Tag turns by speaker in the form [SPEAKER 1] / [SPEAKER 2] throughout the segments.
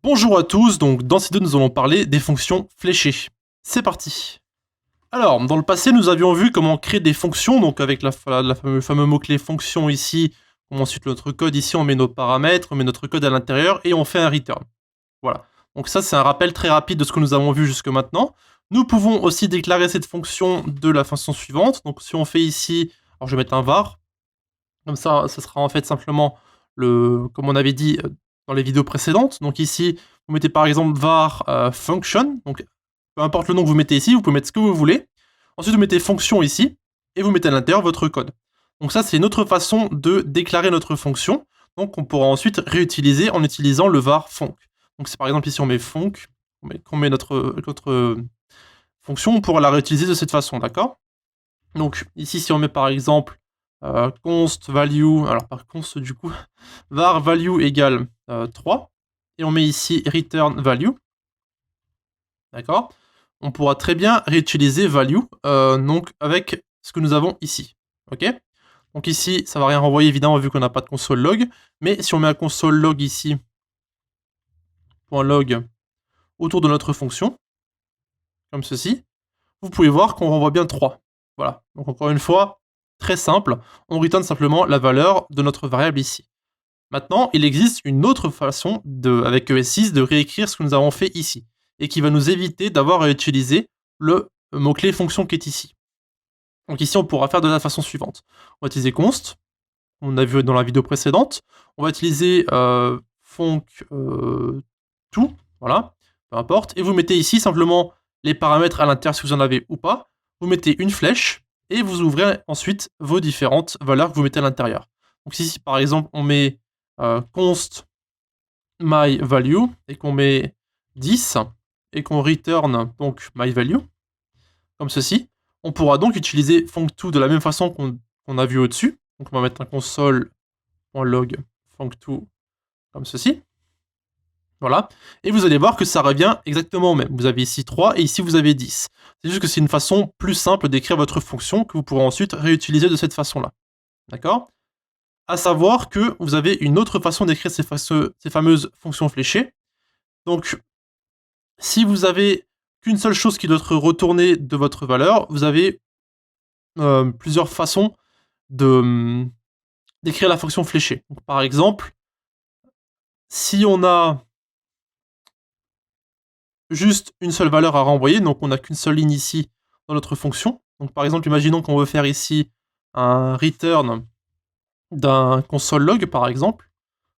[SPEAKER 1] Bonjour à tous, donc dans ces deux nous allons parler des fonctions fléchées. C'est parti. Alors, dans le passé nous avions vu comment créer des fonctions, donc avec le fameux mot-clé fonction ici, ensuite notre code ici, on met nos paramètres, on met notre code à l'intérieur et on fait un return. Voilà, donc ça c'est un rappel très rapide de ce que nous avons vu jusque maintenant. Nous pouvons aussi déclarer cette fonction de la façon suivante, donc si on fait ici, alors je vais mettre un var, comme ça, ce sera en fait simplement comme on avait dit dans les vidéos précédentes. Donc ici, vous mettez par exemple var function. Donc peu importe le nom que vous mettez ici, vous pouvez mettre ce que vous voulez. Ensuite, vous mettez fonction ici et vous mettez à l'intérieur votre code. Donc ça, c'est une autre façon de déclarer notre fonction. Donc on pourra ensuite réutiliser en utilisant le var func. Donc c'est par exemple ici on met func, qu'on met notre fonction, on pourra la réutiliser de cette façon, d'accord? Donc ici, si on met par exemple const value, alors par const du coup, var value égale 3, et on met ici return value, d'accord? On pourra très bien réutiliser value, donc avec ce que nous avons ici, ok? Donc ici, ça va rien renvoyer évidemment vu qu'on n'a pas de console log, mais si on met un console log ici, .log, autour de notre fonction, comme ceci, vous pouvez voir qu'on renvoie bien 3. Voilà, donc encore une fois, très simple, on return simplement la valeur de notre variable ici. Maintenant, il existe une autre façon, avec ES6, de réécrire ce que nous avons fait ici, et qui va nous éviter d'avoir à utiliser le mot-clé fonction qui est ici. Donc ici, on pourra faire de la façon suivante. On va utiliser const, on a vu dans la vidéo précédente, on va utiliser func tout, voilà, peu importe, et vous mettez ici simplement les paramètres à l'intérieur si vous en avez ou pas, vous mettez une flèche, et vous ouvrez ensuite vos différentes valeurs que vous mettez à l'intérieur. Donc ici, par exemple, on met const my value, et qu'on met 10, et qu'on return donc my value, comme ceci, on pourra donc utiliser func2 de la même façon qu'on a vu au-dessus. Donc on va mettre un console.log func2 comme ceci. Voilà. Et vous allez voir que ça revient exactement au même. Vous avez ici 3 et ici vous avez 10. C'est juste que c'est une façon plus simple d'écrire votre fonction que vous pourrez ensuite réutiliser de cette façon-là. D'accord? À savoir que vous avez une autre façon d'écrire ces fameuses fonctions fléchées. Donc, si vous avez qu'une seule chose qui doit être retournée de votre valeur, vous avez plusieurs façons d'écrire la fonction fléchée. Donc, par exemple, si on a juste une seule valeur à renvoyer, donc on n'a qu'une seule ligne ici dans notre fonction. Donc par exemple, imaginons qu'on veut faire ici un return d'un console log, par exemple.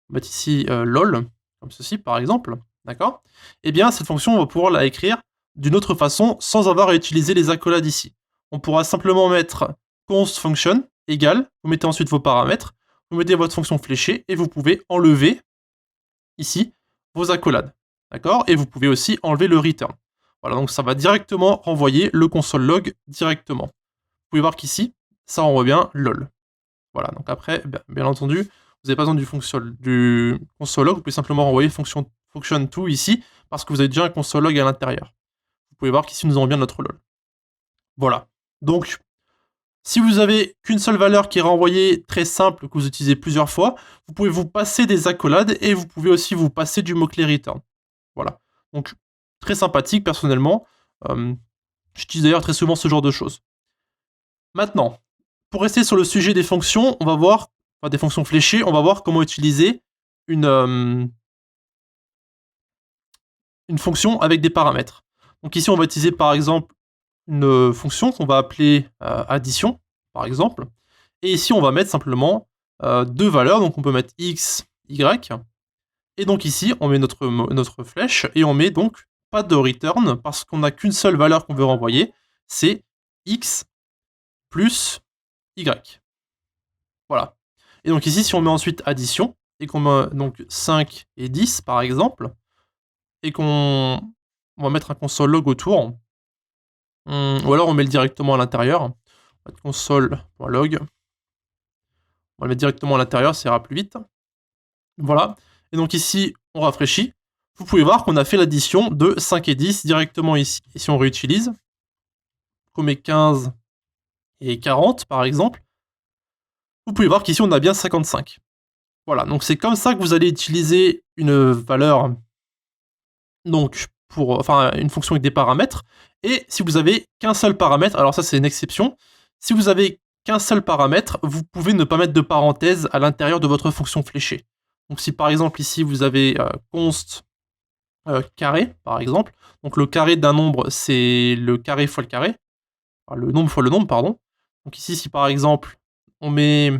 [SPEAKER 1] On va mettre ici lol, comme ceci, par exemple. D'accord? Eh bien, cette fonction, on va pouvoir la écrire d'une autre façon, sans avoir à utiliser les accolades ici. On pourra simplement mettre const function égale, vous mettez ensuite vos paramètres, vous mettez votre fonction fléchée, et vous pouvez enlever ici vos accolades. D'accord? Et vous pouvez aussi enlever le return. Voilà, donc ça va directement renvoyer le console log directement. Vous pouvez voir qu'ici, ça renvoie bien lol. Voilà, donc après, bien entendu, vous n'avez pas besoin du console log, vous pouvez simplement renvoyer function2 ici, parce que vous avez déjà un console log à l'intérieur. Vous pouvez voir qu'ici, nous avons bien notre lol. Voilà. Donc, si vous avez qu'une seule valeur qui est renvoyée très simple, que vous utilisez plusieurs fois, vous pouvez vous passer des accolades et vous pouvez aussi vous passer du mot-clé return. Voilà. Donc, très sympathique, personnellement. J'utilise d'ailleurs très souvent ce genre de choses. Maintenant, pour rester sur le sujet des fonctions, on va voir, enfin des fonctions fléchées, on va voir comment utiliser une fonction avec des paramètres. Donc ici, on va utiliser par exemple une fonction qu'on va appeler addition, par exemple. Et ici, on va mettre simplement deux valeurs, donc on peut mettre x, y. Et donc ici, on met notre flèche, et on met donc pas de return, parce qu'on n'a qu'une seule valeur qu'on veut renvoyer, c'est x plus y. Voilà. Et donc ici, si on met ensuite addition, et qu'on met donc 5 et 10, par exemple, et qu'on va mettre un console log autour, ou alors on met le directement à l'intérieur, on va mettre console.log, on va le mettre directement à l'intérieur, ça ira plus vite. Voilà. Et donc ici, on rafraîchit. Vous pouvez voir qu'on a fait l'addition de 5 et 10 directement ici. Et si on réutilise, qu'on met 15 et 40 par exemple, vous pouvez voir qu'ici on a bien 55. Voilà, donc c'est comme ça que vous allez utiliser une valeur donc enfin une fonction avec des paramètres, et si vous avez qu'un seul paramètre, alors ça c'est une exception, si vous avez qu'un seul paramètre, vous pouvez ne pas mettre de parenthèse à l'intérieur de votre fonction fléchée. Donc si par exemple ici vous avez const carré, par exemple, donc le carré d'un nombre c'est le carré fois le carré, enfin, le nombre fois le nombre, pardon. Donc ici si par exemple on met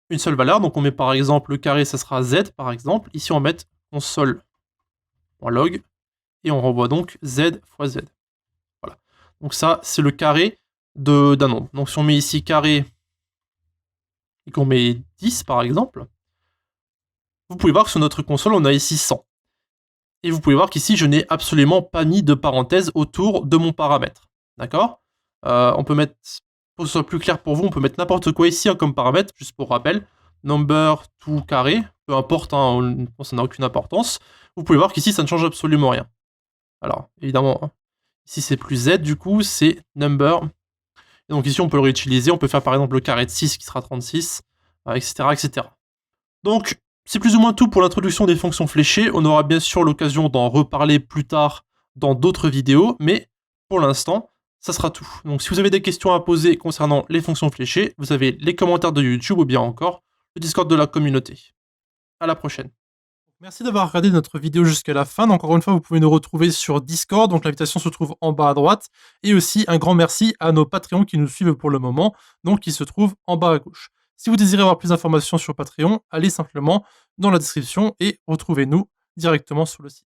[SPEAKER 1] une seule valeur, donc on met par exemple le carré ça sera z par exemple, ici on va mettre console.log et on renvoie donc z fois z. Voilà. Donc ça, c'est le carré d'un nombre. Donc si on met ici carré et qu'on met 10 par exemple, vous pouvez voir que sur notre console, on a ici 100. Et vous pouvez voir qu'ici, je n'ai absolument pas mis de parenthèse autour de mon paramètre. D'accord On peut mettre, pour que ce soit plus clair pour vous, on peut mettre n'importe quoi ici hein, comme paramètre, juste pour rappel. Number to carré, peu importe, hein, ça n'a aucune importance. Vous pouvez voir qu'ici, ça ne change absolument rien. Alors, évidemment, hein, ici c'est plus z, du coup, c'est number. Et donc ici, on peut le réutiliser. On peut faire par exemple le carré de 6 qui sera 36, etc., etc. Donc, c'est plus ou moins tout pour l'introduction des fonctions fléchées. On aura bien sûr l'occasion d'en reparler plus tard dans d'autres vidéos, mais pour l'instant, ça sera tout. Donc si vous avez des questions à poser concernant les fonctions fléchées, vous avez les commentaires de YouTube ou bien encore le Discord de la communauté. À la prochaine. Merci d'avoir regardé notre vidéo jusqu'à la fin. Encore une fois, vous pouvez nous retrouver sur Discord, donc l'invitation se trouve en bas à droite. Et aussi un grand merci à nos Patreons qui nous suivent pour le moment, donc qui se trouvent en bas à gauche. Si vous désirez avoir plus d'informations sur Patreon, allez simplement dans la description et retrouvez-nous directement sur le site.